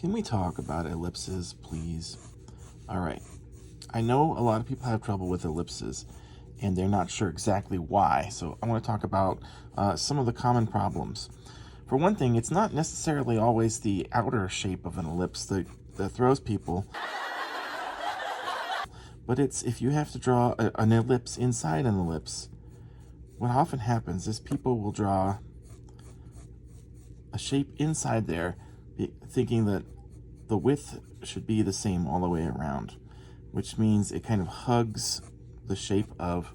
Can we talk about ellipses, please? All right. I know a lot of people have trouble with ellipses and they're not sure exactly why. So I want to talk about some of the common problems. For one thing, it's not necessarily always the outer shape of an ellipse that throws people, but it's if you have to draw an ellipse inside an ellipse, what often happens is people will draw a shape inside there thinking that the width should be the same all the way around, which means it kind of hugs the shape of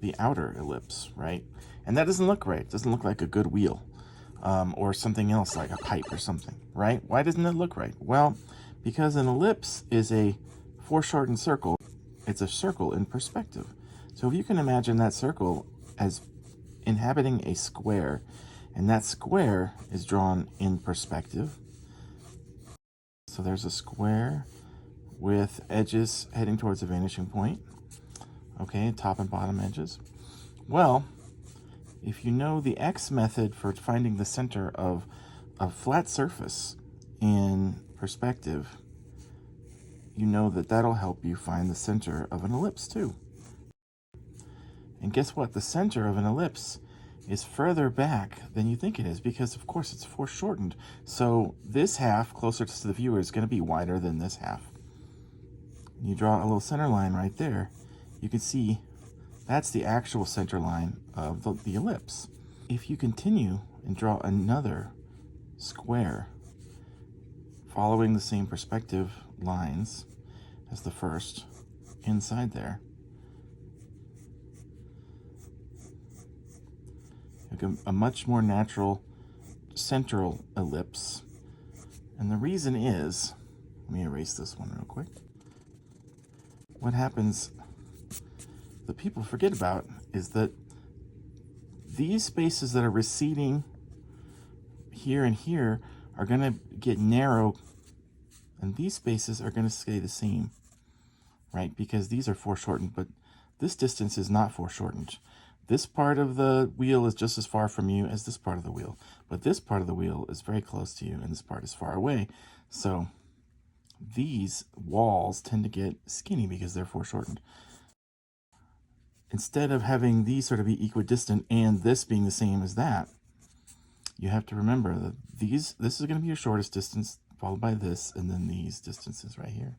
the outer ellipse, right? And that doesn't look right. It doesn't look like a good wheel, or something else like a pipe or something, right? Why doesn't it look right? Well, because an ellipse is a foreshortened circle. It's a circle in perspective. So if you can imagine that circle as inhabiting a square, and that square is drawn in perspective. So there's a square with edges heading towards a vanishing point. Okay, top and bottom edges. Well, if you know the X method for finding the center of a flat surface in perspective, you know that that'll help you find the center of an ellipse too. And guess what? The center of an ellipse is further back than you think it is because, of course, it's foreshortened. So this half, closer to the viewer, is going to be wider than this half. You draw a little center line right there. You can see that's the actual center line of the ellipse. If you continue and draw another square following the same perspective lines as the first inside there, a much more natural central ellipse. And the reason is, let me erase this one real quick. What happens that people forget about is that these spaces that are receding here and here are going to get narrow, and these spaces are going to stay the same, right? Because these are foreshortened, but this distance is not foreshortened. This part of the wheel is just as far from you as this part of the wheel, but this part of the wheel is very close to you and this part is far away. So these walls tend to get skinny because they're foreshortened. Instead of having these sort of be equidistant and this being the same as that, you have to remember that this is going to be your shortest distance, followed by this, and then these distances right here.